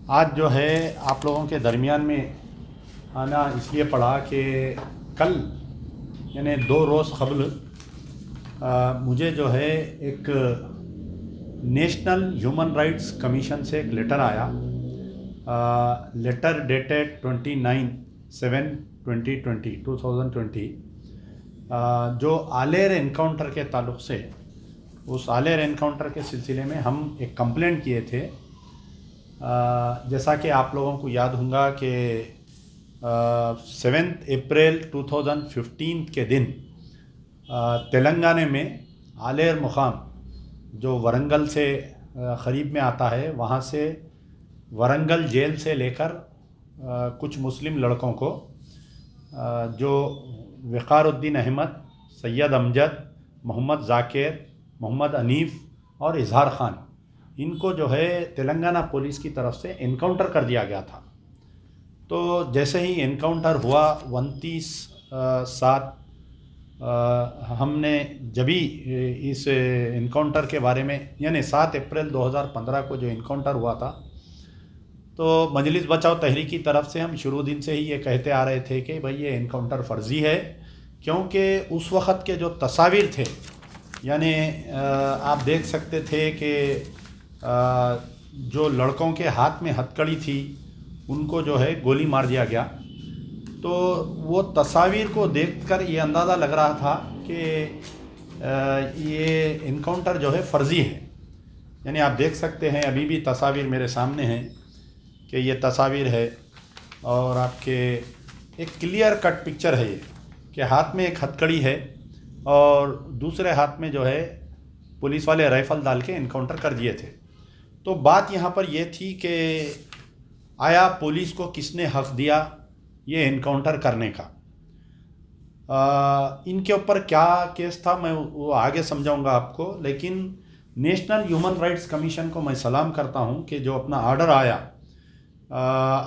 आज जो है आप लोगों के दरमियान में आना इसलिए पड़ा कि कल यानी 2 रोज़ क़ब्ल मुझे जो है एक नेशनल ह्यूमन राइट्स कमीशन से एक लेटर आया। लेटर डेटेड 29/7/2020 जो आलेर एनकाउंटर के ताल्लुक़ से, उस आलेर एनकाउंटर के सिलसिले में हम एक कंप्लेंट किए थे। जैसा कि आप लोगों को याद होगा कि 7 अप्रैल 2015 के दिन तेलंगाना में आलेर मुकाम जो वरंगल से क़रीब में आता है, वहाँ से वरंगल जेल से लेकर कुछ मुस्लिम लड़कों को जो वक़ारुद्दीन अहमद, सैयद अमजद, मोहम्मद ज़ाकिर, मोहम्मद हनीफ़ और इजहार ख़ान, इनको जो है तेलंगाना पुलिस की तरफ से एनकाउंटर कर दिया गया था। तो जैसे ही एनकाउंटर हुआ 29/7 हमने जब ही इस एनकाउंटर के बारे में, यानी 7 अप्रैल 2015 को जो एनकाउंटर हुआ था, तो मजलिस बचाओ तहरीक की तरफ से हम शुरू दिन से ही ये कहते आ रहे थे कि भाई ये एनकाउंटर फ़र्ज़ी है, क्योंकि उस वक़्त के जो तस्वीर थे, यानी आप देख सकते थे कि जो लड़कों के हाथ में हथकड़ी थी उनको जो है गोली मार दिया गया। तो वो तस्वीर को देखकर ये अंदाज़ा लग रहा था कि ये एनकाउंटर जो है फ़र्ज़ी है। यानी आप देख सकते हैं, अभी भी तस्वीर मेरे सामने हैं कि ये तस्वीर है और आपके एक क्लियर कट पिक्चर है ये कि हाथ में एक हथकड़ी है और दूसरे हाथ में जो है पुलिस वाले राइफ़ल डाल के एनकाउंटर कर दिए थे। तो बात यहाँ पर यह थी कि आया पुलिस को किसने हक़ दिया ये एनकाउंटर करने का। इनके ऊपर क्या केस था मैं वो आगे समझाऊंगा आपको, लेकिन नेशनल ह्यूमन राइट्स कमीशन को मैं सलाम करता हूँ कि जो अपना ऑर्डर आया,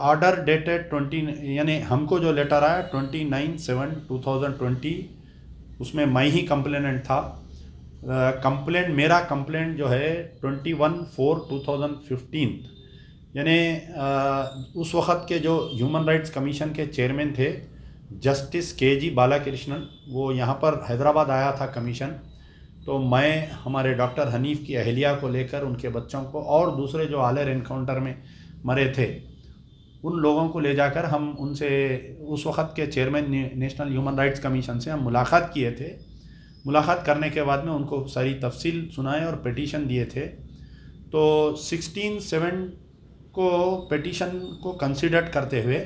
ऑर्डर डेटेड 20, यानी हमको जो लेटर आया 29/7/2020, उसमें मैं ही कंप्लेनेंट था। मेरा कंप्लेंट जो है 21/4/2015, यानी उस वक़्त के जो ह्यूमन राइट्स कमीशन के चेयरमैन थे जस्टिस KG बालाकृष्णन, वो यहाँ पर हैदराबाद आया था कमीशन। तो मैं हमारे डॉक्टर हनीफ़ की अहलिया को लेकर उनके बच्चों को और दूसरे जो आलेर एनकाउंटर में मरे थे उन लोगों को ले जाकर हम उनसे, उस वक़्त के chairman national human rights commission से हम मुलाकात किए थे। मुलाकात करने के बाद में उनको सारी तफसील सुनाए और पिटीशन दिए थे। तो 16/7 को पिटीशन को कंसिडर करते हुए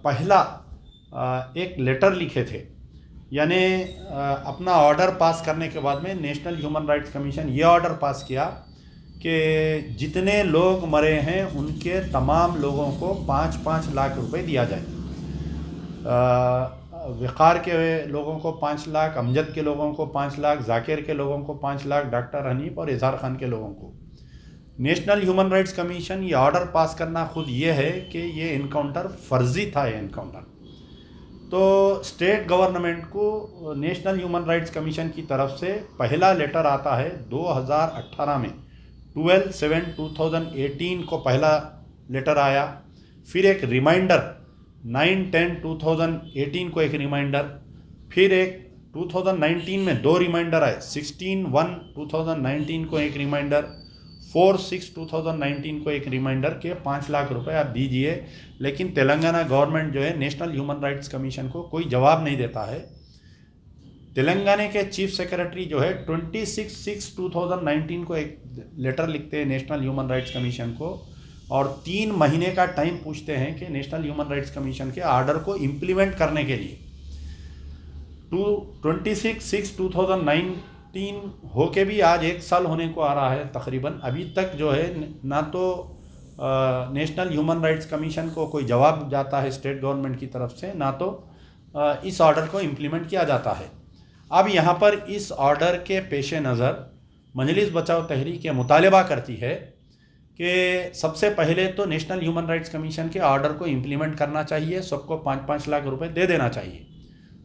पहला एक लेटर लिखे थे, यानी अपना ऑर्डर पास करने के बाद में नेशनल ह्यूमन राइट्स कमीशन ये ऑर्डर पास किया कि जितने लोग मरे हैं उनके तमाम लोगों को 5-5 लाख रुपए दिया जाए। वक़ार के लोगों को 5 लाख, अमजद के लोगों को 5 लाख, ज़ाकिर के लोगों को 5 लाख, डॉक्टर हनीफ़ और इजहार ख़ान के लोगों को। नेशनल ह्यूमन राइट्स कमीशन ये ऑर्डर पास करना खुद ये है कि ये एनकाउंटर फ़र्ज़ी था। ये एनकाउंटर तो स्टेट गवर्नमेंट को नेशनल ह्यूमन राइट्स कमीशन की तरफ से पहला लेटर आता है 2018 में, 12/7/2018 को पहला लेटर आया। फिर एक रिमाइंडर 9/10/2018 को एक रिमाइंडर, फिर एक 2019 में 2 रिमाइंडर आए, 16/1/2019 को एक रिमाइंडर, 4/6/2019 को एक रिमाइंडर के 5 लाख रुपए आप दीजिए। लेकिन तेलंगाना गवर्नमेंट जो है नेशनल ह्यूमन राइट्स कमीशन को कोई जवाब नहीं देता है। तेलंगाना के चीफ सेक्रेटरी जो है 26/6/2019 को एक लेटर लिखते हैं नेशनल ह्यूमन राइट्स कमीशन को और 3 महीने का टाइम पूछते हैं कि नेशनल ह्यूमन राइट्स कमीशन के ऑर्डर को इम्प्लीमेंट करने के लिए। 26/6/2019 होके भी आज 1 साल होने को आ रहा है तकरीबन, अभी तक जो है ना तो नेशनल ह्यूमन राइट्स कमीशन को कोई जवाब जाता है स्टेट गवर्नमेंट की तरफ से, ना तो इस ऑर्डर को इम्प्लीमेंट किया जाता है। अब यहाँ पर इस ऑर्डर के पेश नज़र मजलिस बचाओ तहरीक ये मुतालबा करती है कि सबसे पहले तो नेशनल ह्यूमन राइट्स कमीशन के ऑर्डर को इम्प्लीमेंट करना चाहिए, सबको 5-5 लाख रुपए दे देना चाहिए।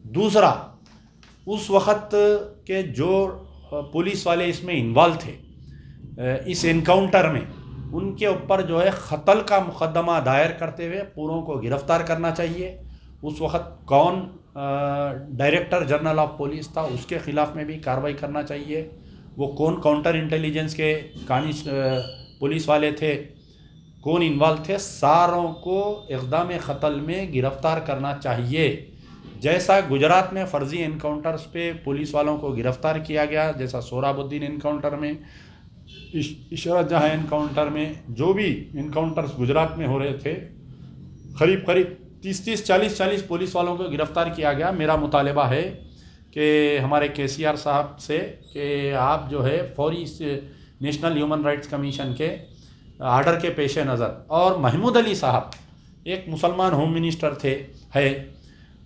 दूसरा, उस वक़्त के जो पुलिस वाले इसमें इन्वॉल्व थे इस एनकाउंटर में, उनके ऊपर जो है क़त्ल का मुकदमा दायर करते हुए पूरों को गिरफ़्तार करना चाहिए। उस वक़्त कौन डायरेक्टर जनरल ऑफ पुलिस था, उसके ख़िलाफ़ में भी कार्रवाई करना चाहिए। वो कौन काउंटर इंटेलिजेंस के पुलिस वाले थे, कौन इन्वॉल्व थे, सारों को इक़दाम क़त्ल में गिरफ़्तार करना चाहिए। जैसा गुजरात में फ़र्ज़ी इनकाउंटर्स पे पुलिस वालों को गिरफ़्तार किया गया, जैसा सोहराबुद्दीन इनकाउंटर में, इशरत जहाँ इनकाउंटर में, जो भी इनकाउंटर्स गुजरात में हो रहे थे, करीब करीब 30-30, 40-40 पुलिस वालों को गिरफ़्तार किया गया। मेरा मुतालबा है कि हमारे KCR साहब से कि आप जो है फौरी नेशनल ह्यूमन राइट्स कमीशन के आर्डर के पेश नज़र, और महमूद अली साहब एक मुसलमान होम मिनिस्टर थे है,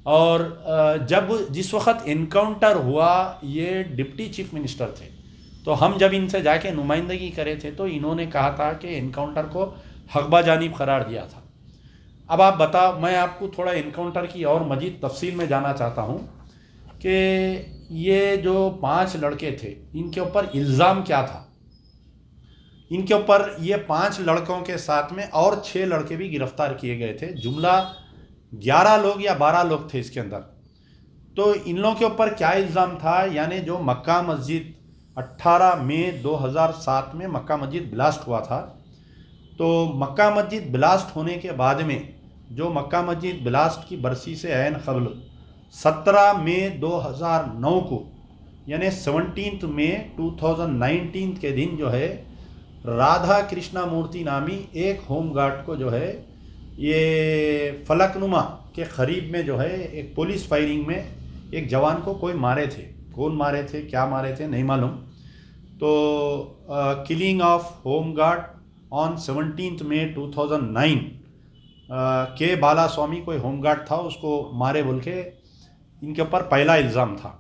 और जब जिस वक़्त इनकाउंटर हुआ ये डिप्टी चीफ मिनिस्टर थे, तो हम जब इनसे जाके नुमाइंदगी करे थे तो इन्होंने कहा था कि इनकाउंटर को हक़बा जानिब करार दिया था। अब आप बताओ, मैं आपको थोड़ा इनकाउंटर की और मज़ीद तफसील में जाना चाहता हूँ कि ये जो 5 लड़के थे इनके ऊपर इल्ज़ाम क्या था। इनके ऊपर ये 5 लड़कों के साथ में और 6 लड़के भी गिरफ़्तार किए गए थे। जुमला 11 लोग या 12 लोग थे इसके अंदर। तो इन लोगों के ऊपर क्या इल्ज़ाम था, यानी जो मक्का मस्जिद 18 मई 2007 में मक्का मस्जिद ब्लास्ट हुआ था, तो मक्का मस्जिद ब्लास्ट होने के बाद में जो मक्का मस्जिद ब्लास्ट की बरसी से ऐन क़ब्ल 17 मई 2009 को, यानी 17 मई 2019 के दिन जो है राधा कृष्णा मूर्ति नामी एक होमगार्ड को जो है ये फलकनुमा के करीब में जो है एक पुलिस फायरिंग में एक जवान को कोई मारे थे। कौन मारे थे, क्या मारे थे, नहीं मालूम। तो किलिंग ऑफ होमगार्ड ऑन 17 मई 2009 के बाला स्वामी कोई होमगार्ड था, उसको मारे बोल के इनके ऊपर पहला इल्ज़ाम था।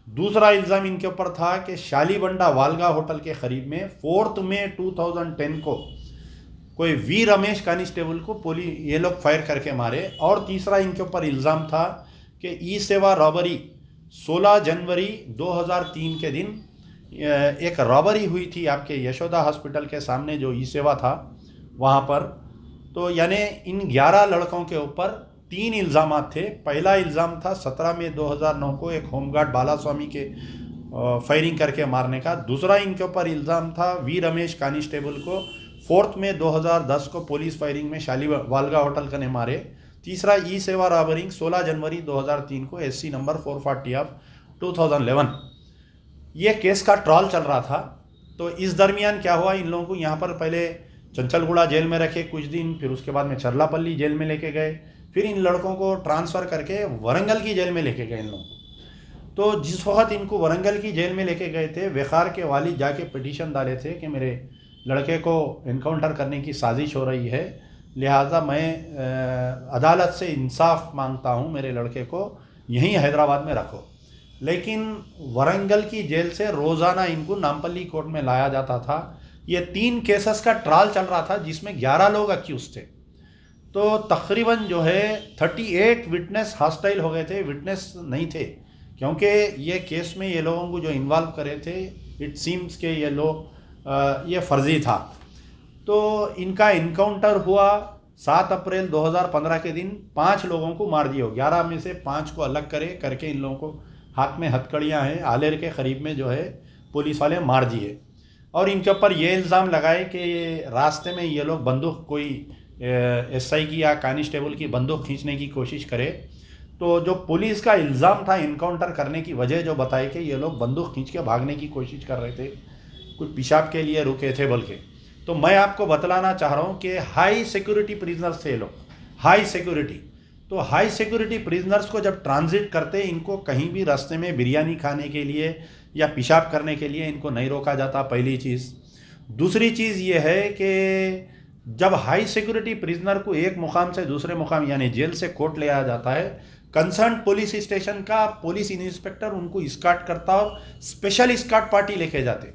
दूसरा इल्ज़ाम इनके ऊपर था कि शालीबंडा वालगा होटल के करीब में 4 मई 2010 को कोई वी रमेश कांस्टेबल को ये लोग फायर करके मारे। और तीसरा इनके ऊपर इल्ज़ाम था कि ई सेवा रॉबरी 16 जनवरी 2003 के दिन एक रॉबरी हुई थी आपके यशोदा हॉस्पिटल के सामने जो ई सेवा था वहाँ पर। तो यानी इन 11 लड़कों के ऊपर 3 इल्ज़ामात थे। पहला इल्ज़ाम था 17 मई 2009 को एक होमगार्ड बाला स्वामी के फायरिंग करके मारने का। दूसरा इनके ऊपर इल्ज़ाम था वी रमेश कांस्टेबल को 4 मई 2010 को पुलिस फायरिंग में शाली वालगा होटल का ने मारे। तीसरा ई सेवा रॉबरिंग 16 जनवरी 2003 को SC नंबर 440 ऑफ 2011। ये केस का ट्रायल चल रहा था। तो इस दरमियान क्या हुआ, इन लोगों को यहाँ पर पहले चंचलगुड़ा जेल में रखे कुछ दिन, फिर उसके बाद में चरलापल्ली जेल में लेके गए, फिर इन लड़कों को ट्रांसफ़र करके वरंगल की जेल में लेके गए इन लोगों को। तो जिस वक्त इनको वरंगल की जेल में लेके गए थे, वेखार के वालिद जाके पिटीशन डाले थे कि मेरे लड़के को इनकाउंटर करने की साजिश हो रही है, लिहाजा मैं अदालत से इंसाफ मांगता हूँ, मेरे लड़के को यहीं हैदराबाद में रखो। लेकिन वरंगल की जेल से रोज़ाना इनको नामपल्ली कोर्ट में लाया जाता था। ये 3 केसेस का ट्रायल चल रहा था जिसमें 11 लोग अक्यूज थे। तो तकरीबन जो है 38 विटनेस हॉस्टाइल हो गए थे, विटनेस नहीं थे, क्योंकि ये केस में ये लोगों को जो इन्वॉल्व करे थे इट सीम्स के ये लोग ये फर्जी था। तो इनका इनकाउंटर हुआ 7 अप्रैल 2015 के दिन। 5 लोगों को मार दिया, 11 में से 5 को अलग करके इन लोगों को हाथ में हथकड़ियाँ हैं, आलेर के करीब में जो है पुलिस वाले मार दिए। और इनके ऊपर ये इल्ज़ाम लगाए कि रास्ते में ये लोग बंदूक कोई SI की या कांस्टेबल की बंदूक खींचने की कोशिश करे। तो जो पुलिस का इल्ज़ाम था इनकाउंटर करने की वजह जो बताई कि ये लोग बंदूक खींच के भागने की कोशिश कर रहे थे, कुछ पेशाब के लिए रुके थे बल्कि। तो मैं आपको बतलाना चाह रहा हूँ कि हाई सिक्योरिटी प्रिजनर्स थे लोग, हाई सिक्योरिटी। तो हाई सिक्योरिटी प्रिजनर्स को जब ट्रांजिट करते, इनको कहीं भी रास्ते में बिरयानी खाने के लिए या पेशाब करने के लिए इनको नहीं रोका जाता, पहली चीज़। दूसरी चीज़ ये है कि जब हाई सिक्योरिटी प्रिजनर को एक मुकाम से दूसरे मुकाम यानी जेल से कोर्ट ले आया जाता है, कंसर्न पुलिस स्टेशन का पुलिस इंस्पेक्टर उनको स्कार्ट करता और स्पेशल स्कार्ट पार्टी लेके जाते।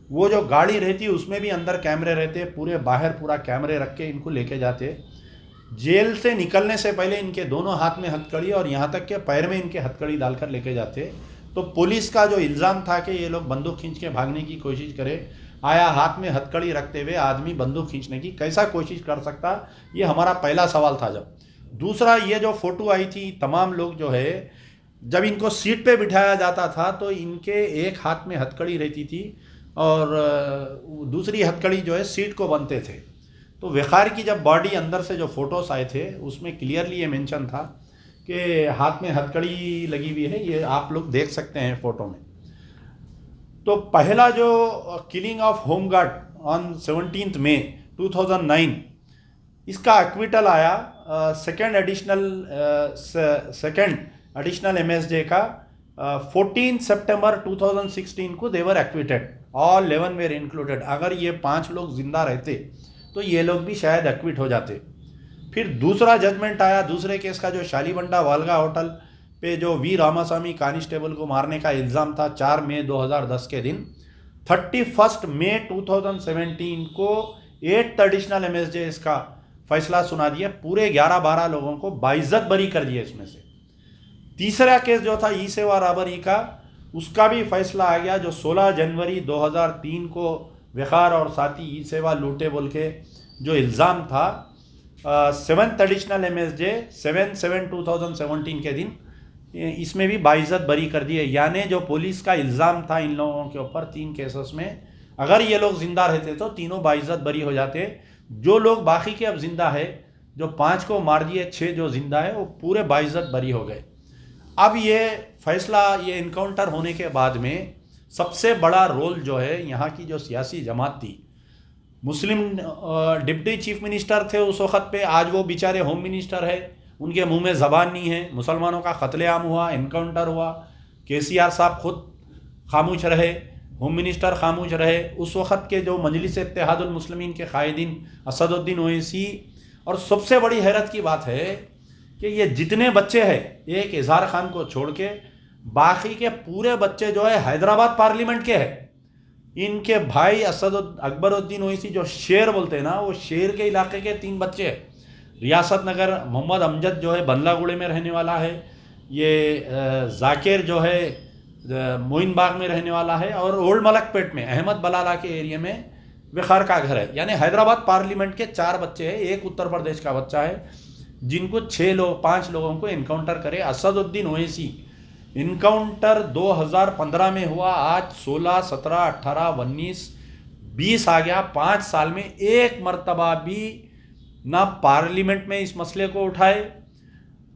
वो जो गाड़ी रहती है उसमें भी अंदर कैमरे रहते, पूरे बाहर पूरा कैमरे रख के इनको लेके जाते। जेल से निकलने से पहले इनके दोनों हाथ में हथकड़ी और यहाँ तक के पैर में इनके हथकड़ी डालकर लेके जाते। तो पुलिस का जो इल्ज़ाम था कि ये लोग बंदूक खींच के भागने की कोशिश करें, आया हाथ में हथकड़ी रखते हुए आदमी बंदूक खींचने की कैसा कोशिश कर सकता, ये हमारा पहला सवाल था। जब दूसरा ये जो फोटो आई थी, तमाम लोग जो है जब इनको सीट पे बिठाया जाता था तो इनके एक हाथ में हथकड़ी रहती थी और दूसरी हथकड़ी जो है सीट को बनते थे। तो वक़ार की जब बॉडी अंदर से जो फोटोस आए थे उसमें क्लियरली ये मेंशन था कि हाथ में हथकड़ी लगी हुई है, ये आप लोग देख सकते हैं फोटो में। तो पहला जो killing of home guard on 17 मई 2009, इसका एक्विटल आया सेकेंड एडिशनल MSJ का 14 सितंबर 2016 को देवर एक्विटेड, ऑल 11 वेर इंक्लूडेड। अगर ये 5 लोग जिंदा रहते तो ये लोग भी शायद एक्विट हो जाते। फिर दूसरा जजमेंट आया दूसरे केस का, जो शालीबंडा वालगा होटल पे जो वी रामास्वामी कांस्टेबल को मारने का इल्ज़ाम था 4 मई 2010 के दिन। 31 मई 2017 को 8th एडिशनल MSJ इसका फैसला सुना दिया, पूरे 11-12 लोगों को बाइज्जत बरी कर दिया इसमें से। तीसरा केस जो था ई सेवा राबरी का, उसका भी फैसला आ गया, जो 16 जनवरी 2003 को वक़ार और साथी ई सेवा लूटे बोल के जो इल्ज़ाम था 7th एडिशनल MSJ 7/7/2017 के दिन, इसमें भी बाइज्जत बरी कर दिए। यानी जो पुलिस का इल्ज़ाम था इन लोगों के ऊपर 3 केसेस में, अगर ये लोग जिंदा रहते तो तीनों बाइज्जत बरी हो जाते। जो लोग बाकी के अब जिंदा है, जो 5 को मार दिए, 6 जो जिंदा है वो पूरे बाइज्जत बरी हो गए। अब ये फैसला, ये इनकाउंटर होने के बाद में सबसे बड़ा रोल जो है यहाँ की जो सियासी जमात थी, मुस्लिम डिप्टी चीफ मिनिस्टर थे उस वक़्त पे, आज वो बेचारे होम मिनिस्टर है, उनके मुंह में ज़बान नहीं है। मुसलमानों का कत्लेआम हुआ, इनकाउंटर हुआ, KCR साहब खुद खामोश रहे, होम मिनिस्टर खामोश रहे। उस वक़्त के जो मजलिस इत्तेहादुल मुस्लिमीन के कायदीन असदुद्दीन ओवैसी। और सबसे बड़ी हैरत की बात है कि ये जितने बच्चे हैं, एक इजहार खान को छोड़ के बाकी के पूरे बच्चे जो है हैदराबाद पार्लियामेंट के हैं। इनके भाई अकबरुद्दीन ओवैसी जो शेर बोलते हैं ना, वो शेर के इलाके के 3 बच्चे हैं। रियासत नगर मोहम्मद अमजद जो है बंदलागुड़े में रहने वाला है, ये जाकिर जो है मोइन बाग में रहने वाला है, और ओल्ड मलकपेट में अहमद बलाला के एरिया में वक़ार का घर है। यानी हैदराबाद पार्लियामेंट के 4 बच्चे हैं, एक उत्तर प्रदेश का बच्चा है, जिनको 5 लोगों को इनकाउंटर करे असदुद्दीन ओवैसी। इनकाउंटर 2015 में हुआ, आज 16, 17, 18, 19, 20 आ गया। 5 साल में एक मर्तबा भी ना पार्लियामेंट में इस मसले को उठाए,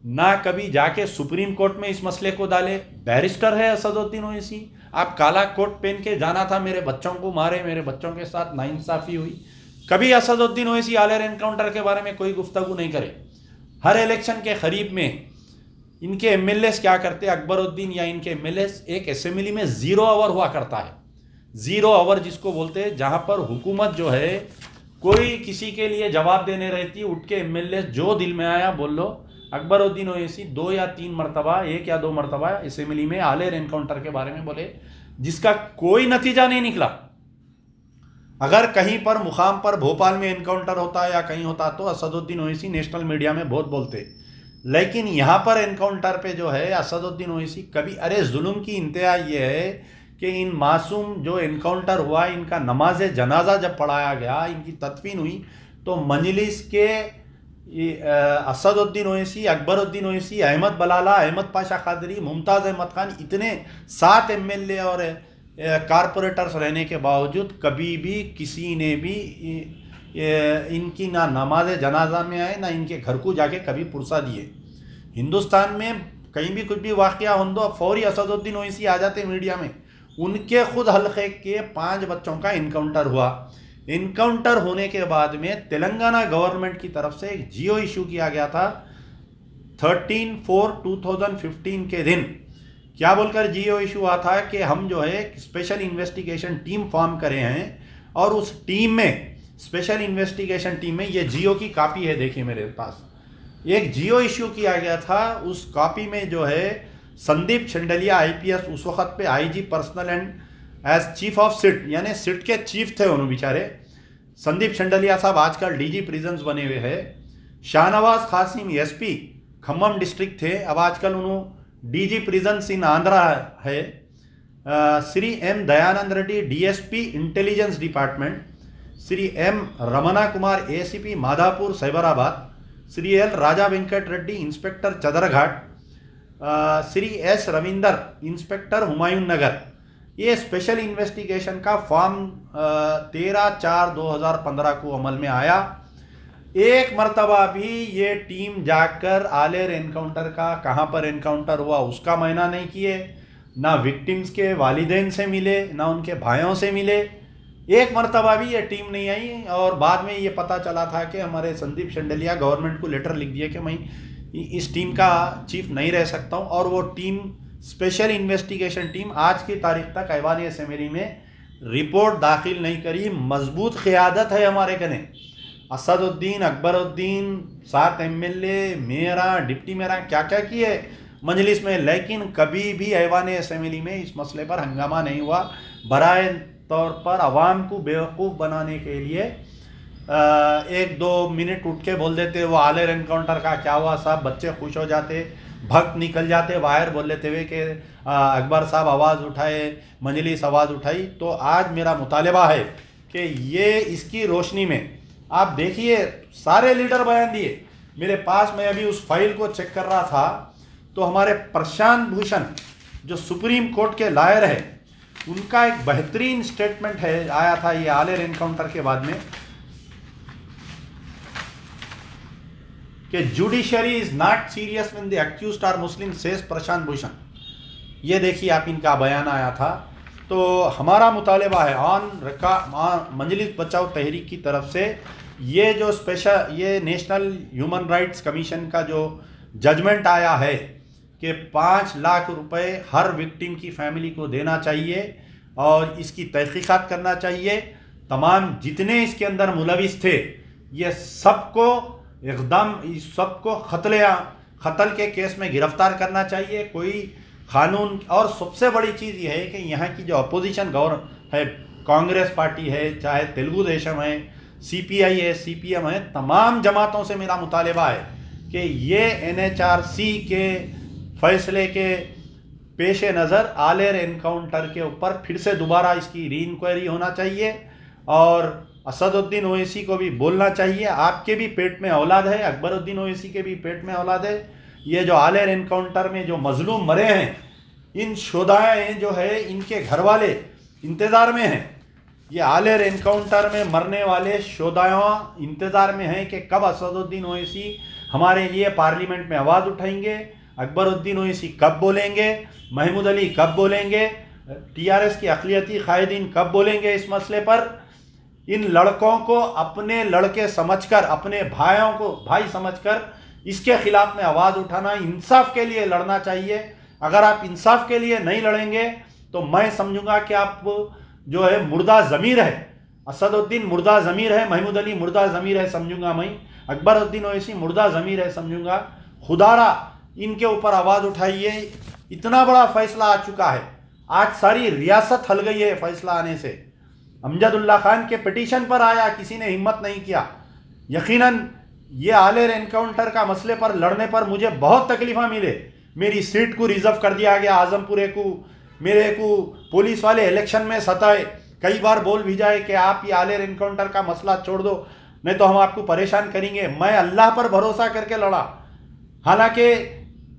ना कभी जाके सुप्रीम कोर्ट में इस मसले को डाले। बैरिस्टर है असदुद्दीन ओवैसी, आप काला कोट पहन के जाना था, मेरे बच्चों को मारे, मेरे बच्चों के साथ नाइंसाफ़ी हुई। कभी असदुद्दीन ओवैसी आलेर एनकाउंटर के बारे में कोई गुफ्तगू नहीं करे। हर इलेक्शन के करीब में इनके MLAs क्या करते, अकबरुद्दीन या इनके MLAs, एक असेंबली में 0 आवर हुआ करता है। 0 आवर जिसको बोलते हैं, जहाँ पर हुकूमत जो है कोई किसी के लिए जवाब देने रहती, उठ के MLAs जो दिल में आया बोल लो। अकबरुद्दीन ओवैसी 2 या 3 मरतबा, 1 या 2 मरतबा असेंबली में आलेर एनकाउंटर के बारे में बोले, जिसका कोई नतीजा नहीं निकला। अगर कहीं पर मुकाम पर भोपाल में एनकाउंटर होता या कहीं होता तो असदुद्दीन ओवैसी नेशनल मीडिया में बहुत बोलते, लेकिन यहाँ पर एनकाउंटर पे जो है असदुद्दीन ओवैसी कभी। अरे जुल्म की इंतहा ये है कि इन मासूम जो एनकाउंटर हुआ, इनका नमाज जनाजा जब पढ़ाया गया, इनकी तदफीन हुई, तो मजलिस के असदुद्दीन ओवैसी, अकबरुद्दीन ओवैसी, अहमद बलाला, अहमद पाशा कादरी, मुमताज़ अहमद खान, इतने 7 MLA और कारपोरेटर्स रहने के बावजूद कभी भी किसी ने भी इनकी ना नमाज जनाजा में आए, ना इनके घर को जाके कभी पुरसा दिए। हिंदुस्तान में कहीं भी कुछ भी वाक़या हो तो फौरी असदुद्दीन ओवैसी आ जाते मीडिया में। उनके खुद हल्के के 5 बच्चों का इनकाउंटर हुआ। इनकाउंटर होने के बाद में तेलंगाना गवर्नमेंट की तरफ से एक जियो इशू किया गया था 13/4/2015 के दिन। क्या बोलकर जियो इशू हुआ था कि हम जो है स्पेशल इन्वेस्टिगेशन टीम फॉर्म करे हैं, और उस टीम में, स्पेशल इन्वेस्टिगेशन टीम में, ये जियो की कॉपी है, देखिए मेरे पास, एक जियो इशू किया गया था। उस कॉपी में जो है संदीप चंडलिया IPS, उस वक्त पे IG personal and as chief of SIT, यानी सिट के चीफ थे उन्होंने बेचारे। संदीप चंडलिया साहब आजकल DG प्रिजन्स बने हुए हैं। शाहनवाज कासिम SP खम्मम डिस्ट्रिक्ट थे, अब आजकल उन्होंने DG प्रिजन्स इन आंध्रा है। Shri M Dayanand Reddy DSP intelligence department, Shri M Ramana Kumar ACP Madhapur Cyberabad, Shri L Raja Venkat Reddy inspector Chaderghat, Shri S Ravinder inspector Humayun Nagar. ये स्पेशल इन्वेस्टिगेशन का फॉर्म 13/4/2015 को अमल में आया। एक मर्तबा भी ये टीम जाकर आलेर एनकाउंटर का कहाँ पर एनकाउंटर हुआ उसका मायना नहीं किए, ना विक्टिम्स के वालिदैन से मिले, ना उनके भाइयों से मिले। एक मर्तबा भी ये टीम नहीं आई और बाद में ये पता चला था कि हमारे संदीप शंडलिया गवर्नमेंट को लेटर लिख दिया कि मैं इस टीम का चीफ नहीं रह सकता हूँ। और वो टीम स्पेशल इन्वेस्टिगेशन टीम आज की तारीख तक ऐवान असेंबली में रिपोर्ट दाखिल नहीं करी। मजबूत क़यादत है हमारे कने, असदुद्दीन, अकबरुद्दीन, 7 MLA, मेयरा, डिप्टी मेयरा क्या क्या किए मजलिस में, लेकिन कभी भी ऐवान असेंबली में इस मसले पर हंगामा नहीं हुआ। बराए तौर पर आवाम को बेवकूफ़ बनाने के लिए 1-2 मिनट उठ के बोल देते वो आलेर एनकाउंटर का क्या हुआ साहब, बच्चे खुश हो जाते, भक्त निकल जाते बाहर बोल लेते हुए कि अकबर साहब आवाज़ उठाए, मजलिस आवाज़ उठाई। तो आज मेरा मुतालबा है कि ये इसकी रोशनी में आप देखिए सारे लीडर बयान दिए। मेरे पास मैं अभी उस फाइल को चेक कर रहा था तो हमारे प्रशांत भूषण जो सुप्रीम कोर्ट के लॉयर है उनका एक बेहतरीन स्टेटमेंट है आया था ये आलेर एनकाउंटर के बाद में कि judiciary is not serious when the accused are Muslim, says Prashant Bhushan. ये देखिए आप इनका बयान आया था। तो हमारा मुतालबा है मजलिस बचाओ तहरीक की तरफ से ये जो स्पेशल ये नेशनल ह्यूमन राइट्स कमीशन का जो जजमेंट आया है कि 5 लाख रुपए हर विक्टिम की फैमिली को देना चाहिए और इसकी तहकीकात करना चाहिए। तमाम जितने इसके अंदर मुलविस थे ये सबको एकदम सबको कत्ल के केस में गिरफ्तार करना चाहिए कोई कानून। और सबसे बड़ी चीज़ ये है कि यहाँ की जो अपोजिशन गवर्नमेंट है, कांग्रेस पार्टी है, चाहे तेलुगु देशम है, CPI है, CPM है, तमाम जमातों से मेरा मुतालबा है कि ये NHRC के फैसले के पेश नज़र आलेर एनकाउंटर के ऊपर फिर से दोबारा इसकी री इंक्वायरी होना चाहिए और असदुद्दीन ओवैसी को भी बोलना चाहिए आपके भी पेट में औलाद है, अकबरुद्दीन ओवैसी के भी पेट में औलाद है। ये जो आलेर एनकाउंटर में जो मजलूम मरे हैं इन शोधाएँ जो है इनके घर वाले इंतज़ार में हैं। ये आलेर एनकाउंटर में मरने वाले शोधाएँ इंतज़ार में हैं कि कब असदुद्दीन ओवैसी हमारे लिए पार्लियामेंट में आवाज़ उठाएंगे, अकबरुद्दीन ओवैसी कब बोलेंगे, महमूद अली कब बोलेंगे, TRS की अक़लियती कायदीन कब बोलेंगे इस मसले पर। इन लड़कों को अपने लड़के समझकर, अपने भाइयों को भाई समझकर इसके खिलाफ में आवाज़ उठाना, इंसाफ के लिए लड़ना चाहिए। अगर आप इंसाफ के लिए नहीं लड़ेंगे तो मैं समझूंगा कि आप जो है मुर्दा ज़मीर है, असदुद्दीन मुर्दा ज़मीर है, महमूद अली मुर्दा ज़मीर है समझूंगा मैं, अकबरुद्दीन ओवैसी मुर्दा ज़मीर है समझूंगा। खुदारा इनके ऊपर आवाज़ उठाइए। इतना बड़ा फैसला आ चुका है, आज सारी रियासत हल गई है फैसला आने से। अमजदुल्ला खान के पिटीशन पर आया, किसी ने हिम्मत नहीं किया। यकीनन ये आलेर एनकाउंटर का मसले पर लड़ने पर मुझे बहुत तकलीफ़ा मिले। मेरी सीट को रिजर्व कर दिया गया आजमपुरे को, मेरे को पुलिस वाले इलेक्शन में सताए, कई बार बोल भी जाए कि आप ये आलेर एनकाउंटर का मसला छोड़ दो नहीं तो हम आपको परेशान करेंगे। मैं अल्लाह पर भरोसा करके लड़ा, हालांकि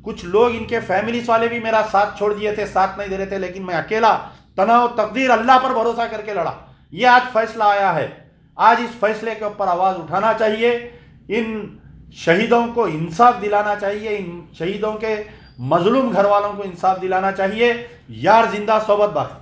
कुछ लोग इनके फैमिलीज वाले भी मेरा साथ छोड़ दिए थे, साथ नहीं दे रहे थे, लेकिन मैं अकेला तनाव तकदीर अल्लाह पर भरोसा करके लड़ा। ये आज फैसला आया है, आज इस फैसले के ऊपर आवाज़ उठाना चाहिए। इन शहीदों को इंसाफ दिलाना चाहिए, इन शहीदों के मजलूम घर वालों को इंसाफ दिलाना चाहिए। यार जिंदा सोबत बाकी।